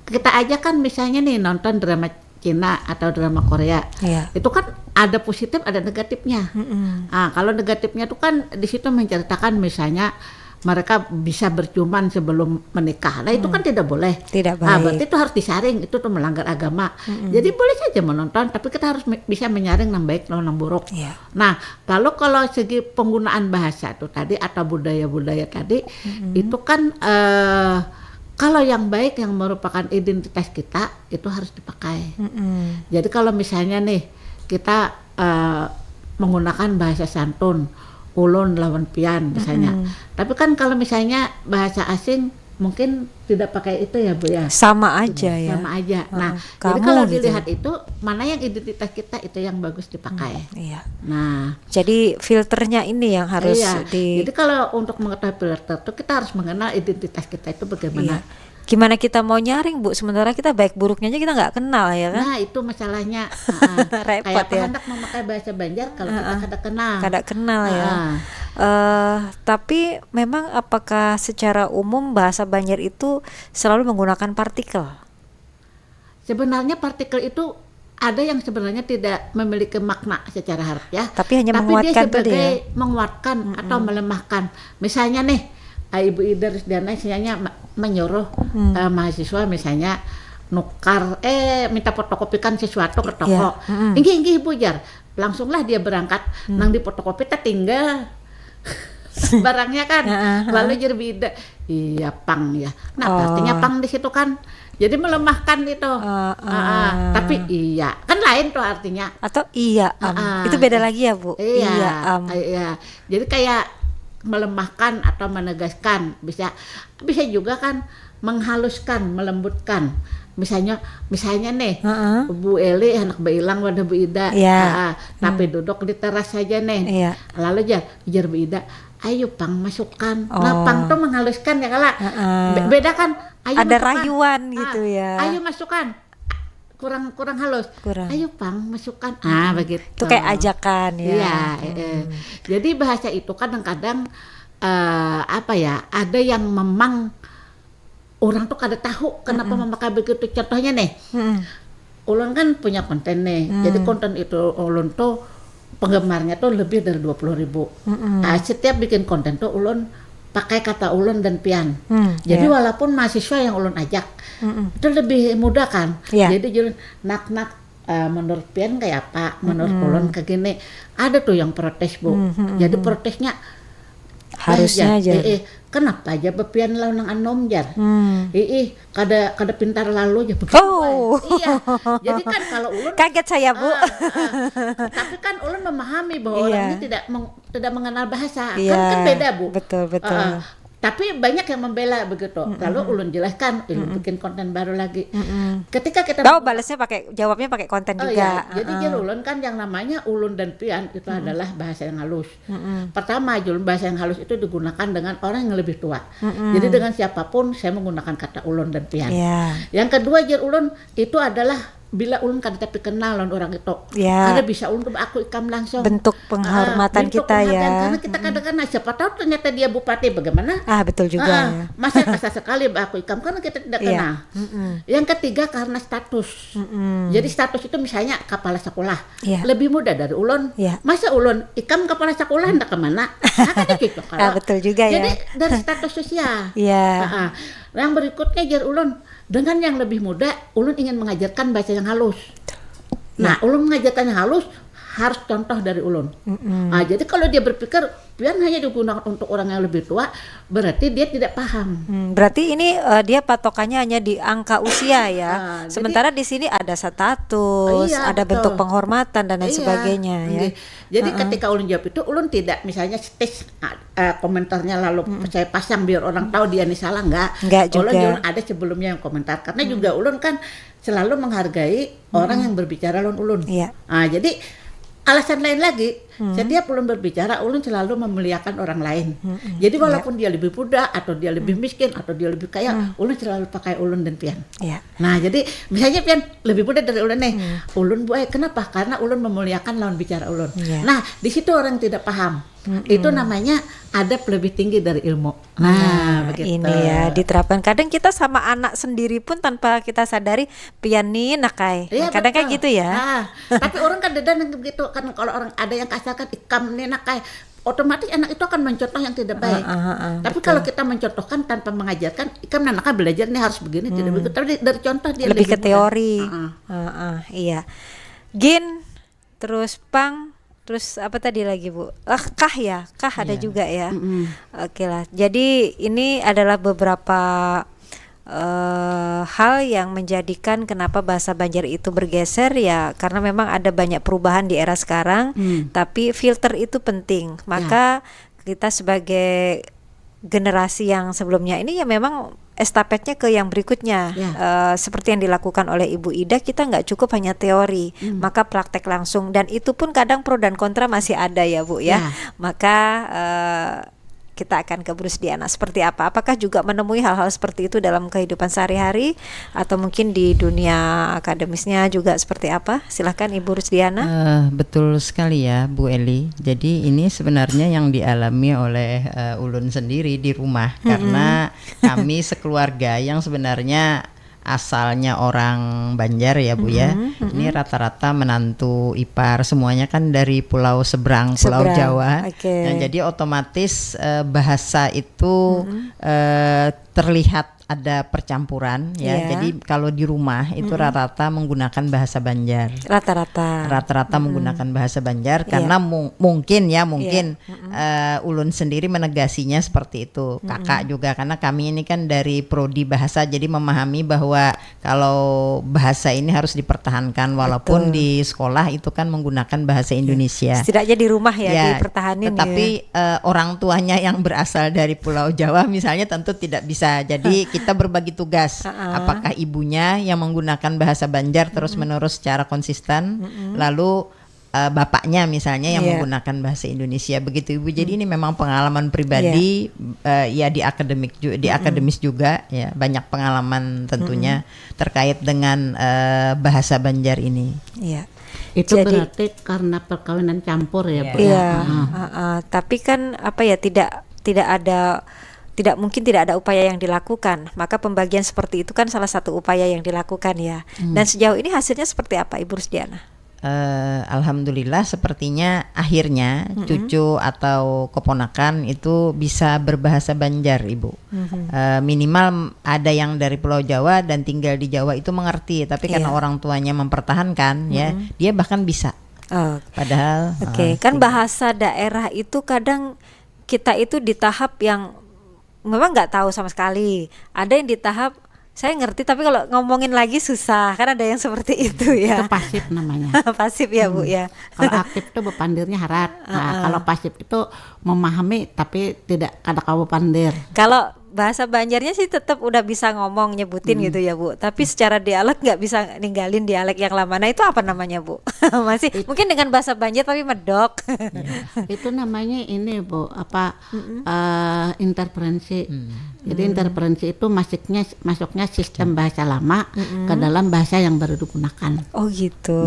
Kita aja kan misalnya nih nonton drama Cina atau drama Korea, itu kan ada positif ada negatifnya. Nah, kalau negatifnya itu kan di situ menceritakan misalnya mereka bisa berciuman sebelum menikah. Nah itu kan tidak boleh. Tidak baik. Nah, berarti itu harus disaring, itu tuh melanggar agama. Jadi boleh saja menonton, tapi kita harus bisa menyaring yang baik dan yang buruk. Nah, lalu kalau segi penggunaan bahasa itu tadi atau budaya-budaya tadi, itu kan kalau yang baik yang merupakan identitas kita itu harus dipakai. Jadi kalau misalnya nih kita menggunakan bahasa santun, ulun lawan pian misalnya. Tapi kan kalau misalnya bahasa asing mungkin tidak pakai itu ya Bu ya. Sama aja ya. Sama aja. Nah, jadi kalau dilihat itu mana yang identitas kita itu yang bagus dipakai. Nah, jadi filternya ini yang harus Jadi kalau untuk mengetahui filter itu kita harus mengenal identitas kita itu bagaimana. Gimana kita mau nyaring Bu, sementara kita baik buruknya aja kita nggak kenal ya kan? Nah itu masalahnya. Repot kayak ya. hendak memakai bahasa Banjar kalau kita kada kenal. Kada kenal ya. Tapi memang apakah secara umum bahasa Banjar itu selalu menggunakan partikel? Sebenarnya partikel itu ada yang sebenarnya tidak memiliki makna secara harfiah, tapi hanya menguatkan dia sebagai menguatkan atau melemahkan. Misalnya nih Ibu Ida Rusdiana misalnya menyuruh mahasiswa misalnya nukar minta fotokopikan sesuatu ke toko. Inggih Bu Jar, langsunglah dia berangkat nang di fotokopi tinggal barangnya kan. Lalu jadi beda. Iya pang ya. Nah, artinya pang di situ kan. Jadi melemahkan itu. Tapi iya, kan lain tuh artinya. Atau iya itu beda lagi ya Bu. Iya. Jadi kayak melemahkan atau menegaskan, bisa juga kan menghaluskan, melembutkan misalnya nih Bu Eli anak Bu Ilang wadah Bu Ida, tapi duduk di teras saja nih, lalu jar Bu Ida, ayo Pang masukkan. Nah Pang tuh menghaluskan ya kala, beda kan, ayo ada masukkan. rayuan gitu ya. Ayo masukkan, kurang halus. Ayo Pang masukkan. Begitu. Itu kayak ajakan ya. Iya. Jadi bahasa itu kadang-kadang ada yang memang orang tuh kada tahu kenapa memakai begitu. Contohnya nih, ulun kan punya konten nih, jadi konten itu ulun tuh penggemarnya tuh lebih dari 20.000. Setiap bikin konten tuh ulun pakai kata ulun dan pian. Jadi walaupun mahasiswa yang ulun ajak, itu lebih mudah kan. Jadi julun nak menurut pian kayak apa, menurut ulun kayak gini. Ada tuh yang protes Bu. Jadi protesnya harusnya aja. Kenapa aja bepian lawan nang anom jar? Kada pintar lalu aja. Iya. Jadi kan kalau ulun kaget saya Bu. Tapi kan ulun memahami bahwa orang ini tidak mengenal bahasa. Kan beda Bu. Betul. Tapi banyak yang membela begitu. Lalu ulun jelaskan, bikin konten baru lagi. Ketika kita balasnya jawabnya pakai konten juga. Jadi ulun kan yang namanya ulun dan pian itu adalah bahasa yang halus. Pertama, bahasa yang halus itu digunakan dengan orang yang lebih tua. Jadi dengan siapapun saya menggunakan kata ulun dan pian. Yang kedua, ulun itu adalah bila ulun kan tapi kenal orang itu, ada bisa ulun aku ikam langsung. Bentuk penghormatan kita ya. Karena kita kadang-kadang siapa tahu ternyata dia bupati bagaimana? Betul juga. Masa kasar sekali aku ikam karena kita tidak kenal. Yang ketiga karena status. Jadi status itu misalnya kepala sekolah, lebih mudah dari ulun. Masa ulun ikam kepala sekolah hendak kemana? Betul juga ya. Jadi dari status sosial. Yang berikutnya ulun dengan yang lebih muda, ulun ingin mengajarkan bahasa yang halus. Nah, ulun mengajarkan yang halus harus contoh dari ulun. Jadi kalau dia berpikir pian hanya digunakan untuk orang yang lebih tua, berarti dia tidak paham. Berarti ini dia patokannya hanya di angka usia ya. Sementara di sini ada status, ada bentuk penghormatan dan lain sebagainya ya. Jadi ketika ulun jawab itu, ulun tidak misalnya stage komentarnya lalu saya pasang biar orang tahu dia ini salah, enggak juga. Ulun ada sebelumnya yang komentar karena juga ulun kan selalu menghargai orang yang berbicara lawan ulun. Jadi alasan lain lagi, setiap ulun berbicara, ulun selalu memuliakan orang lain. Jadi walaupun dia lebih muda atau dia lebih miskin atau dia lebih kaya, ulun selalu pakai ulun dan pian. Nah, jadi misalnya pian lebih muda dari ulun nih, ulun kenapa? Karena ulun memuliakan lawan bicara ulun. Nah, di situ orang tidak paham. Itu namanya adab lebih tinggi dari ilmu. Nah, begitu. Ini ya diterapkan. Kadang kita sama anak sendiri pun tanpa kita sadari pian nih nakai. Kadang kayak gitu ya. Tapi orang kan dedan begitu kan, kalau orang ada yang kasarkan ikam nih nakai, otomatis anak itu akan mencontoh yang tidak baik. Tapi kalau kita mencontohkan tanpa mengajarkan, ikam anak belajar nih harus begini, tidak begitu. Tapi dari contoh dia lebih ke teori. Iya. Gin, terus Pang, terus apa tadi lagi Bu? Kah ada juga ya. Oke lah. Jadi ini adalah beberapa hal yang menjadikan kenapa bahasa Banjar itu bergeser ya, karena memang ada banyak perubahan di era sekarang. Tapi filter itu penting. Maka kita sebagai generasi yang sebelumnya ini ya memang estafetnya ke yang berikutnya. Seperti yang dilakukan oleh Ibu Ida, kita nggak cukup hanya teori, maka praktek langsung, dan itu pun kadang pro dan kontra masih ada ya Bu ya. Maka kita akan ke Bu Rusdiana. Seperti apa? Apakah juga menemui hal-hal seperti itu dalam kehidupan sehari-hari atau mungkin di dunia akademisnya juga seperti apa? Silahkan Ibu Rusdiana. Betul sekali ya Bu Eli. Jadi ini sebenarnya yang dialami oleh ulun sendiri di rumah, karena kami sekeluarga yang sebenarnya asalnya orang Banjar ya Bu ya. Ini rata-rata menantu ipar semuanya kan dari pulau seberang, Pulau Jawa. Nah, jadi otomatis bahasa itu terlihat ada percampuran ya. Jadi kalau di rumah itu rata-rata menggunakan bahasa Banjar. Rata-rata menggunakan bahasa Banjar karena mungkin ulun sendiri menegasinya seperti itu. Kakak juga, karena kami ini kan dari prodi bahasa, jadi memahami bahwa kalau bahasa ini harus dipertahankan walaupun di sekolah itu kan menggunakan bahasa Indonesia. Setidaknya di rumah ya dipertahanin. Tetapi orang tuanya yang berasal dari Pulau Jawa misalnya tentu tidak bisa. Jadi kita berbagi tugas. Apakah ibunya yang menggunakan bahasa Banjar terus-menerus secara konsisten, lalu bapaknya misalnya yang menggunakan bahasa Indonesia, begitu Ibu. Jadi ini memang pengalaman pribadi, ya di akademis juga ya, banyak pengalaman tentunya terkait dengan bahasa Banjar ini. Iya. Itu berarti karena perkawinan campur ya, Bu. Iya. Tapi kan tidak mungkin tidak ada upaya yang dilakukan. Maka pembagian seperti itu kan salah satu upaya yang dilakukan ya. Dan sejauh ini hasilnya seperti apa, Ibu Rusdiana? Alhamdulillah sepertinya akhirnya cucu atau keponakan itu bisa berbahasa Banjar, Ibu. Minimal ada yang dari Pulau Jawa dan tinggal di Jawa itu mengerti, tapi karena orang tuanya mempertahankan ya, dia bahkan bisa. Padahal kan bahasa daerah itu kadang kita itu di tahap yang memang nggak tahu sama sekali. Ada yang di tahap saya ngerti tapi kalau ngomongin lagi susah, kan ada yang seperti itu ya. Itu pasif namanya. Pasif ya Bu ya. Kalau aktif itu bepandirnya harap. Kalau pasif itu memahami tapi tidak kada kau bepandir. Kalau bahasa Banjarnya sih tetap udah bisa ngomong nyebutin gitu ya Bu. Tapi secara dialek nggak bisa ninggalin dialek yang lama. Nah itu apa namanya Bu? Masih mungkin dengan bahasa Banjar tapi medok. Itu namanya ini Bu, interferensi. Jadi interferensi itu masuknya sistem bahasa lama ke dalam bahasa yang baru digunakan. Oh gitu.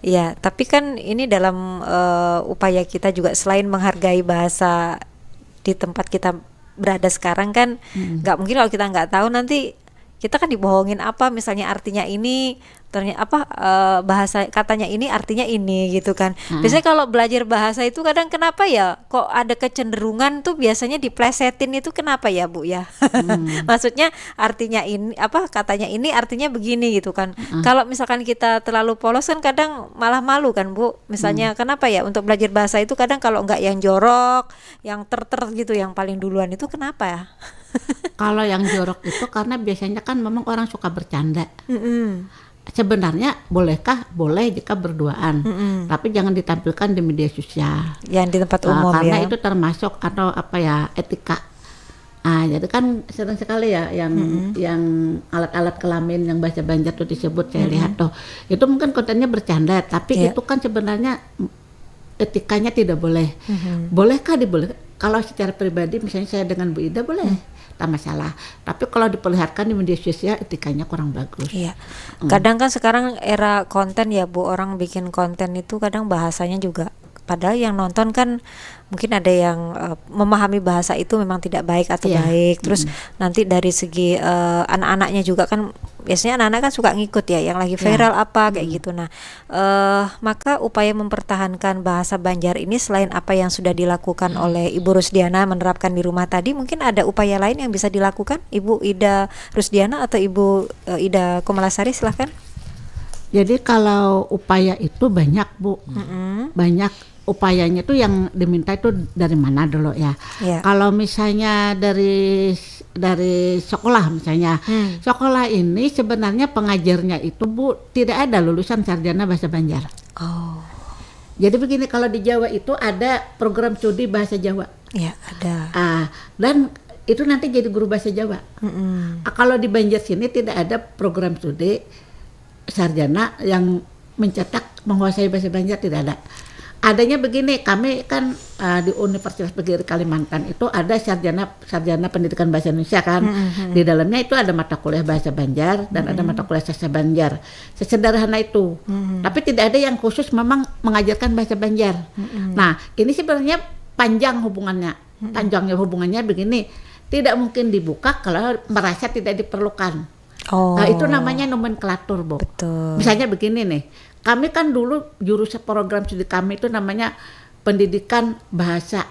Ya, tapi kan ini dalam upaya kita juga selain menghargai bahasa di tempat kita berada sekarang kan nggak mungkin kalau kita nggak tahu nanti kita kan dibohongin apa misalnya artinya ini ternyata bahasa katanya ini artinya ini gitu kan. Biasanya kalau belajar bahasa itu kadang kenapa ya kok ada kecenderungan tuh biasanya diplesetin itu kenapa ya Bu ya? Maksudnya artinya ini katanya ini artinya begini gitu kan. Kalau misalkan kita terlalu polos kan kadang malah malu kan Bu. Misalnya kenapa ya untuk belajar bahasa itu kadang kalau nggak yang jorok, yang ter gitu yang paling duluan itu kenapa ya? Kalau yang jorok itu karena biasanya kan memang orang suka bercanda. Sebenarnya bolehkah? Boleh jika berduaan, tapi jangan ditampilkan di media sosial. Yang di tempat umum karena ya. itu termasuk atau etika. Jadi kan sering sekali ya yang alat-alat kelamin yang bahasa Banjar tuh disebut saya lihat tuh. Itu mungkin kontennya bercanda, tapi itu kan sebenarnya etikanya tidak boleh. Bolehkah dibolehkan? Kalau secara pribadi misalnya saya dengan Bu Ida boleh. Tak masalah, tapi kalau diperlihatkan di media sosial etikanya kurang bagus. Iya. Kadang kan sekarang era konten ya Bu, orang bikin konten itu kadang bahasanya juga padahal yang nonton kan mungkin ada yang memahami bahasa itu memang tidak baik atau baik. Terus nanti dari segi anak-anaknya juga kan biasanya anak-anak kan suka ngikut ya yang lagi viral apa kayak gitu. Nah, maka upaya mempertahankan bahasa Banjar ini selain apa yang sudah dilakukan oleh Ibu Rusdiana menerapkan di rumah tadi, mungkin ada upaya lain yang bisa dilakukan Ibu Ida Rusdiana atau Ibu Ida Komalasari, silahkan. Jadi kalau upaya itu banyak Bu, banyak. Upayanya tuh yang diminta itu dari mana dulu ya? Kalau misalnya dari sekolah misalnya, sekolah ini sebenarnya pengajarnya itu Bu tidak ada lulusan sarjana bahasa Banjar. Jadi begini, kalau di Jawa itu ada program studi bahasa Jawa. Ya ada. Dan itu nanti jadi guru bahasa Jawa. Kalau di Banjar sini tidak ada program studi sarjana yang mencetak menguasai bahasa Banjar, tidak ada. Adanya begini, kami kan di Universitas Negeri Kalimantan itu ada sarjana pendidikan bahasa Indonesia kan. Di dalamnya itu ada mata kuliah bahasa Banjar dan ada mata kuliah sastra Banjar. Sesederhana itu. Tapi tidak ada yang khusus memang mengajarkan bahasa Banjar. Nah, ini sebenarnya panjang hubungannya. Panjangnya hubungannya begini, tidak mungkin dibuka kalau merasa tidak diperlukan. Nah, itu namanya nomenklatur, Bu. Betul. Misalnya begini nih. Kami kan dulu jurusan program studi kami itu namanya pendidikan bahasa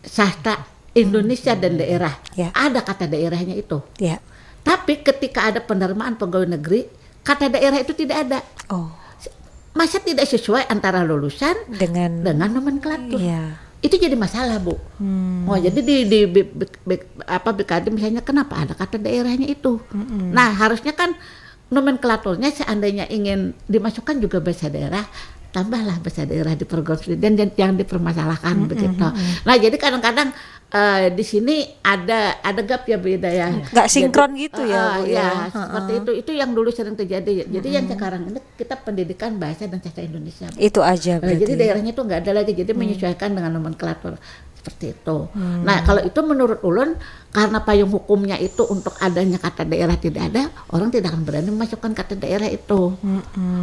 sastra Indonesia dan daerah. Ada kata daerahnya itu. Tapi ketika ada penerimaan pegawai negeri, kata daerah itu tidak ada. Masa tidak sesuai antara lulusan dengan nomenklatur. Itu jadi masalah Bu. Jadi di BKD misalnya kenapa ada kata daerahnya itu. Nah harusnya kan nomenklaturnya seandainya ingin dimasukkan juga bahasa daerah, tambahlah bahasa daerah di program studi dan yang dipermasalahkan begitu. Nah jadi kadang-kadang di sini ada gap ya Bu Ida ya. Nggak sinkron gitu ya, Bu, ya. Seperti itu yang dulu sering terjadi. Jadi yang sekarang ini kita pendidikan bahasa dan sastra Indonesia. Itu aja berarti. Jadi daerahnya itu nggak ada lagi. Jadi menyesuaikan dengan nomenklatur seperti itu. Nah kalau itu menurut ulun karena payung hukumnya itu untuk adanya kata daerah tidak ada, orang tidak akan berani memasukkan kata daerah itu.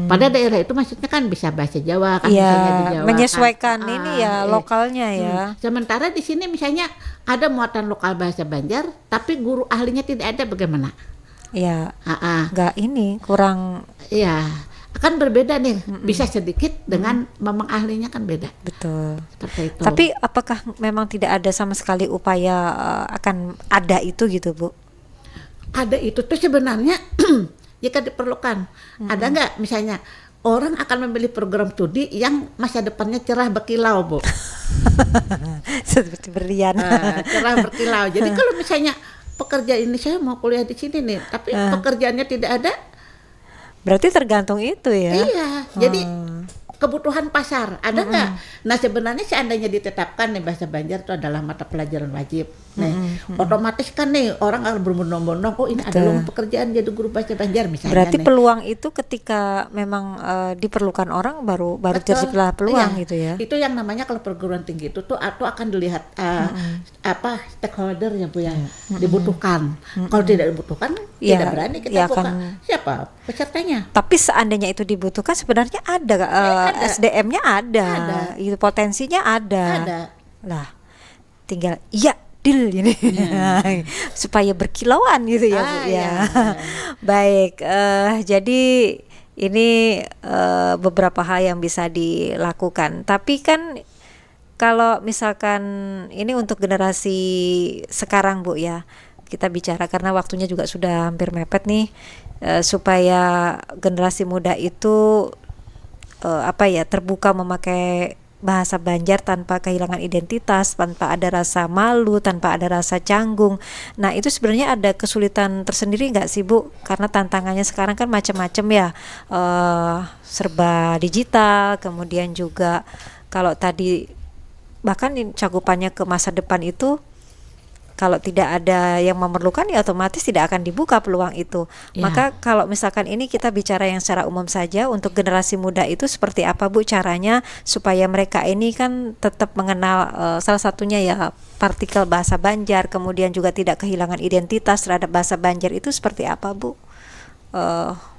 Pada daerah itu maksudnya kan bisa bahasa Jawa kan, misalnya di Jawa menyesuaikan kan. ini ya lokalnya ya. Sementara di sini misalnya ada muatan lokal bahasa Banjar, tapi guru ahlinya tidak ada, bagaimana? Ya, nggak ini kurang. Ya. Kan berbeda nih, bisa sedikit dengan memang ahlinya kan beda. Betul. Seperti itu. Tapi apakah memang tidak ada sama sekali upaya akan ada itu gitu Bu? Ada itu tuh sebenarnya jika diperlukan. Ada nggak misalnya orang akan memilih program studi yang masa depannya cerah berkilau Bu? Seperti berlian. Cerah berkilau. Jadi kalau misalnya pekerja ini saya mau kuliah di sini nih, tapi pekerjaannya tidak ada. Berarti tergantung itu ya? Iya, jadi kebutuhan pasar ada nggak? Nah sebenarnya seandainya ditetapkan nih bahasa Banjar itu adalah mata pelajaran wajib, otomatis kan nih orang akan berbondong-bondong, oh ini adalah pekerjaan jadi guru bahasa Banjar misalnya. Berarti nih. Peluang itu ketika memang diperlukan orang baru terciptalah peluang gitu ya? Itu yang namanya kalau perguruan tinggi itu tuh atau akan dilihat apa stakeholder ya Bu ya, dibutuhkan. Kalau tidak dibutuhkan tidak berani kita buka. Siapa pesertanya? Tapi seandainya itu dibutuhkan sebenarnya ada. SDM-nya ada. Itu potensinya ada. Lah, tinggal deal ini supaya berkilauan gitu ya Bu ya. Baik, jadi ini beberapa hal yang bisa dilakukan. Tapi kan kalau misalkan ini untuk generasi sekarang Bu ya, kita bicara karena waktunya juga sudah hampir mepet nih, supaya generasi muda itu terbuka memakai bahasa Banjar tanpa kehilangan identitas, tanpa ada rasa malu, tanpa ada rasa canggung. Nah itu sebenarnya ada kesulitan tersendiri nggak sih Bu? Karena tantangannya sekarang kan macam-macam ya, serba digital, kemudian juga kalau tadi bahkan cakupannya ke masa depan itu, kalau tidak ada yang memerlukan ya otomatis tidak akan dibuka peluang itu. Maka kalau misalkan ini kita bicara yang secara umum saja, untuk generasi muda itu seperti apa Bu caranya supaya mereka ini kan tetap mengenal salah satunya ya partikel bahasa Banjar, kemudian juga tidak kehilangan identitas terhadap bahasa Banjar, itu seperti apa Bu?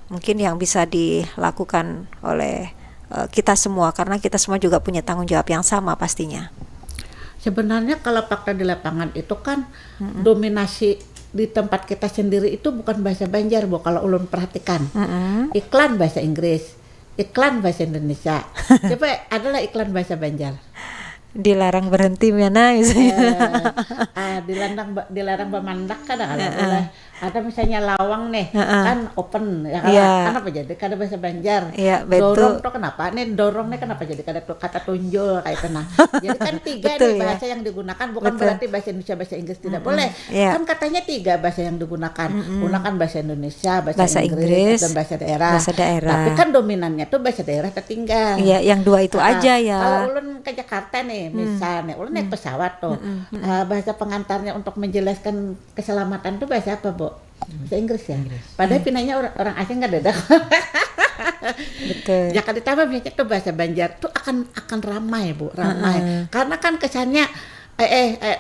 Mungkin yang bisa dilakukan oleh kita semua, karena kita semua juga punya tanggung jawab yang sama pastinya. Sebenarnya kalau fakta di lapangan itu kan dominasi di tempat kita sendiri itu bukan bahasa Banjar Bu, kalau ulun perhatikan. Iklan bahasa Inggris, iklan bahasa Indonesia. Coba adalah iklan bahasa Banjar. Dilarang berhenti mana misalnya. Dilarang bermandak kadang-kadang. Ada misalnya lawang nih kan open ya kan apa jadi kada bahasa Banjar. Dorong tuh kenapa nih dorongnya kenapa jadi kada kata tunjul kayak kena. Jadi kan tiga nih bahasa yang digunakan, bukan berarti bahasa Indonesia bahasa Inggris tidak boleh. Kan katanya tiga bahasa yang digunakan. Gunakan bahasa Indonesia, bahasa Inggris dan bahasa daerah. Tapi kan dominannya tuh bahasa daerah tertinggal. Iya, yang dua itu aja ya. Kalau ulun ke Jakarta nih misalnya, ulun naik pesawat tuh. Bahasa pengantarnya untuk menjelaskan keselamatan tuh bahasa apa Bu? Bahasa Inggris ya. Padahal pinanya orang asing nggak ada. Betul. Ya kan ditambah biasanya tuh bahasa Banjar tuh akan ramai Bu, ramai. Karena kan kesannya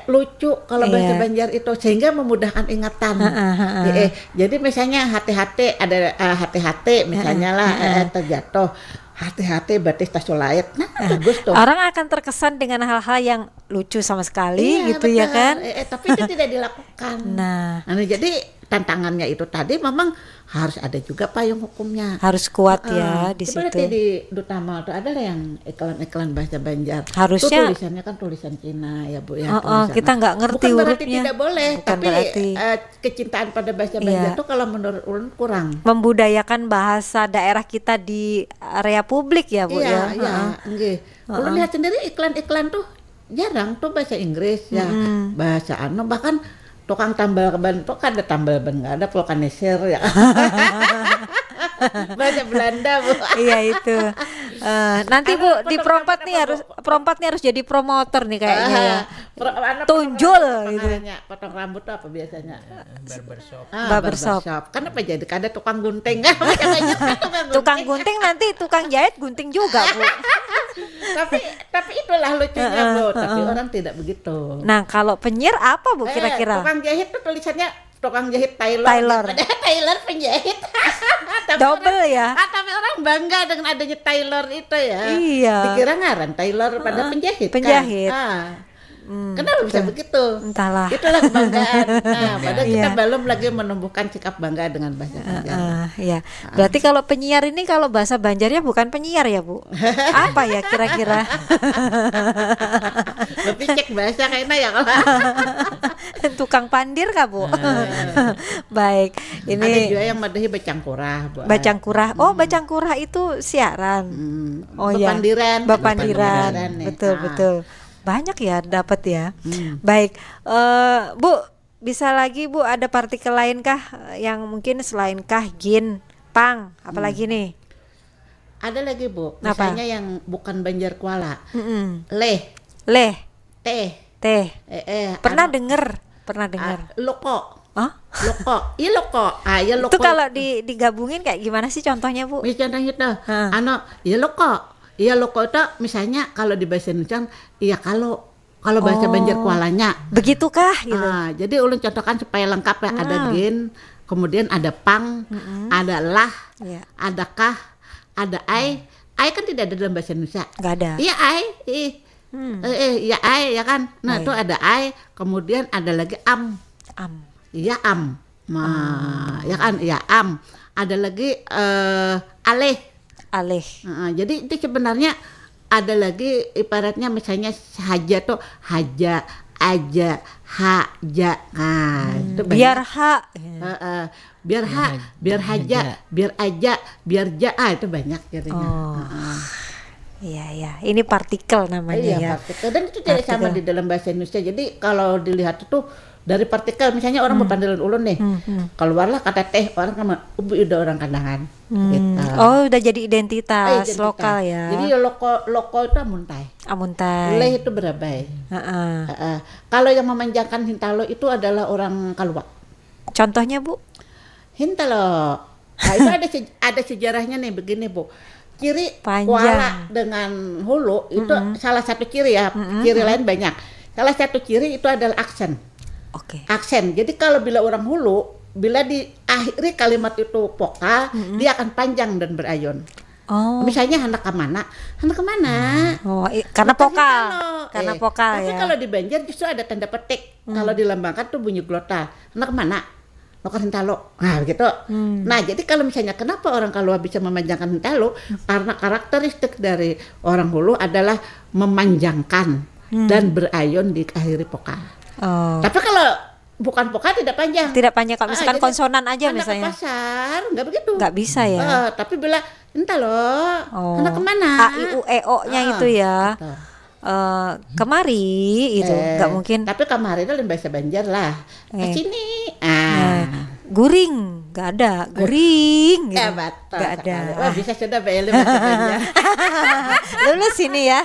lucu kalau bahasa Banjar itu, sehingga memudahkan ingatan. Jadi misalnya hati-hati ada hati-hati misalnya lah terjatuh. Hati-hati batis tasulait. Nah, bagus tuh. Orang akan terkesan dengan hal-hal yang lucu sama sekali gitu betul. Ya kan? Tapi itu tidak dilakukan. Nah, jadi tantangannya itu tadi memang harus ada juga payung hukumnya. Harus kuat ya di situ. Seperti di Duta Mal itu ada yang iklan-iklan bahasa Banjar. Harusnya. Itu tulisannya kan tulisan Cina ya Bu ya. Kita nggak ngerti bukan hurufnya. Berarti tidak boleh, bukan tapi kecintaan pada bahasa Banjar itu kalau menurut ulun kurang. Membudayakan bahasa daerah kita di area publik ya Bu ya. Iya, nggih. Ulun lihat sendiri iklan-iklan tuh jarang tuh bahasa Inggris ya. Bahasa bahkan tukang tambal ban tuh kan ada tambal ban, nggak ada vulkanisir ya. Bahasa Belanda Bu. Iya itu. Nanti Bu di Perompat nih harus jadi promotor nih kayaknya ya. Tunjul gitu. Potong rambut tuh apa biasanya? Barbershop. Kan apa jadi? Ada tukang gunting. Tukang gunting nanti tukang jahit gunting juga Bu. tapi itulah lucunya Bu. Tapi orang tidak begitu. Nah kalau penyiar apa Bu kira-kira? Tukang jahit tuh tulisannya tukang jahit Taylor. Taylor penjahit. Double ya. Tapi orang bangga dengan adanya Taylor itu ya. Iya. Dikira ngaran Taylor pada penjahit. Penjahit. Kan? Kenapa bisa begitu? Entahlah. Itulah kebanggaan. Padahal kita belum lagi menumbuhkan sikap bangga dengan bahasa Banjar. Iya. Berarti kalau penyiar ini kalau bahasa Banjarnya bukan penyiar ya Bu? Apa ya kira-kira? Lebih cek bahasa kayaknya ya kalau. Tukang pandir kah Bu? Baik. Ini ada juga yang madahi bacangkurah. Bacangkurah. Oh bacangkurah itu siaran. Oh ya. Bapandiran. Betul. Banyak ya dapat ya. Baik, Bu, bisa lagi Bu ada partikel lain kah yang mungkin selain kah, gin, pang, apalagi nih? Ada lagi Bu, misalnya yang bukan Banjar Kuala, leh, teh. Pernah dengar? Loko. Hah? Loko, iya loko. Ya loko. Itu kalau digabungin kayak gimana sih contohnya Bu? Contohnya itu, ya loko. Iya loko itu misalnya kalau di bahasa Indonesia, iya kalau bahasa Banjar Kualanya. Begitukah? Gitu. Jadi ulun contohkan supaya lengkap ya. Ada gin, kemudian ada pang, ada lah, ada kah, ada ai. Ai kan tidak ada dalam bahasa Indonesia. Nggak ada. Iya ai, iya ai ya kan. Nah itu ada ai, kemudian ada lagi am. Iya am. Nah, ya kan, iya am. Ada lagi aleh. Jadi itu sebenarnya ada lagi ibaratnya misalnya haja tuh haja, aja, haja. Nah, itu biar ha. Biar haja, biar aja, biar ja. Itu banyak jadinya. Iya. Ini partikel namanya ya. Partikel. Dan itu tidak sama di dalam bahasa Indonesia. Jadi kalau dilihat itu dari partikel, misalnya orang berpandilan ulun nih, keluarlah kata teh, orang kan udah orang Kandangan. Gitu. Oh, udah jadi identitas lokal ya. Jadi loko itu amuntai. Leh itu berabai. Kalau yang memanjangkan hintalo itu adalah orang Kalua. Contohnya Bu? Hintalo. Nah, itu ada sejarahnya nih begini Bu. Ciri Kuala dengan Hulu itu salah satu ciri ya. Ciri lain banyak. Salah satu ciri itu adalah aksen. Aksen. Jadi kalau bila orang Hulu, bila diakhiri kalimat itu vokal, dia akan panjang dan berayon. Misalnya hendak kemana? Karena vokal. Tapi kalau di Banjar justru ada tanda petik. Kalau dilambangkan tuh bunyi glota. Hendak kemana? Lokal hintalo. Nah begitu. Nah jadi kalau misalnya kenapa orang Kalua bisa memanjangkan hintalo? Karena karakteristik dari orang Hulu adalah memanjangkan dan berayon di akhiri vokal. Tapi kalau bukan vokal tidak panjang. Kalau misalkan konsonan aja misalnya. Anak pasar nggak begitu. Nggak bisa ya. Tapi bila entah loh. Anak kemana? A I U E O nya itu ya. Kemari itu nggak mungkin. Tapi kemari itu dalam bahasa Banjar lah. Sini. Guring nggak ada. Guring. Gitu. Nggak ada. Wah bisa sudah bahasa Banjar. Lulus ini ya.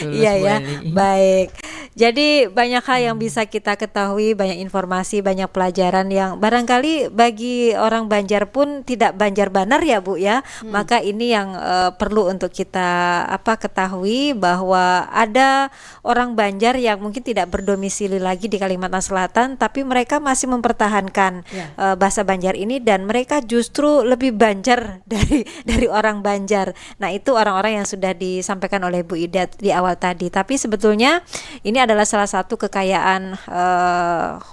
Iya ya. Baik. Jadi banyak hal yang bisa kita ketahui, banyak informasi, banyak pelajaran yang barangkali bagi orang Banjar pun tidak Banjar banar ya Bu ya. Maka ini yang perlu untuk kita ketahui bahwa ada orang Banjar yang mungkin tidak berdomisili lagi di Kalimantan Selatan, tapi mereka masih mempertahankan bahasa Banjar ini dan mereka justru lebih Banjar dari orang Banjar. Nah itu orang-orang yang sudah disampaikan oleh Bu Ida di awal tadi. Tapi sebetulnya ini adalah salah satu kekayaan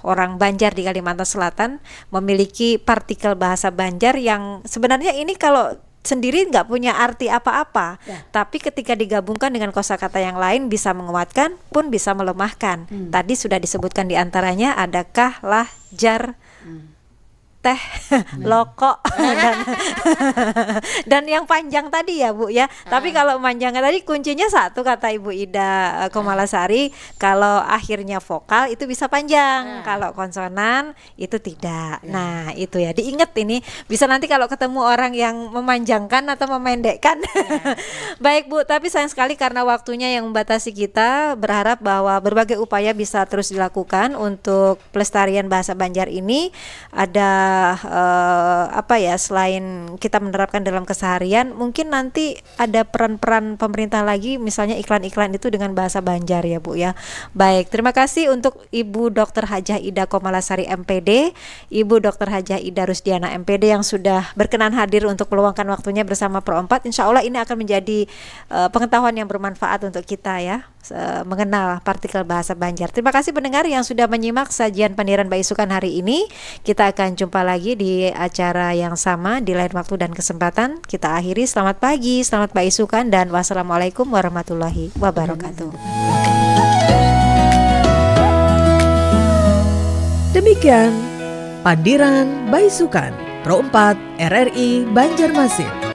orang Banjar di Kalimantan Selatan, memiliki partikel bahasa Banjar yang sebenarnya ini kalau sendiri nggak punya arti apa-apa, tapi ketika digabungkan dengan kosakata yang lain bisa menguatkan pun bisa melemahkan. Tadi sudah disebutkan di antaranya ada kah, lah, jar, teh, loko dan yang panjang tadi ya Bu ya. Tapi kalau panjangnya tadi kuncinya satu kata Ibu Ida Komalasari, kalau akhirnya vokal itu bisa panjang, kalau konsonan itu tidak. Nah itu ya, diingat ini, bisa nanti kalau ketemu orang yang memanjangkan atau memendekkan. Baik Bu, tapi sayang sekali karena waktunya yang membatasi kita, berharap bahwa berbagai upaya bisa terus dilakukan untuk pelestarian bahasa Banjar ini. Ada selain kita menerapkan dalam keseharian, mungkin nanti ada peran-peran pemerintah lagi, misalnya iklan-iklan itu dengan bahasa Banjar ya Bu ya. Baik, terima kasih untuk Ibu Dr. Hajah Ida Komalasari MPD, Ibu Dr. Hajah Ida Rusdiana MPD yang sudah berkenan hadir untuk meluangkan waktunya bersama Pro 4. Insya Allah ini akan menjadi pengetahuan yang bermanfaat untuk kita ya, mengenal partikel bahasa Banjar. Terima kasih pendengar yang sudah menyimak sajian Pandiran Mbak Isukan hari ini. Kita akan jumpa lagi di acara yang sama di lain waktu dan kesempatan. Kita akhiri, selamat pagi, selamat Mbak Isukan, dan wassalamualaikum warahmatullahi wabarakatuh. Demikian Pandiran Mbak Isukan Pro 4 RRI Banjarmasin.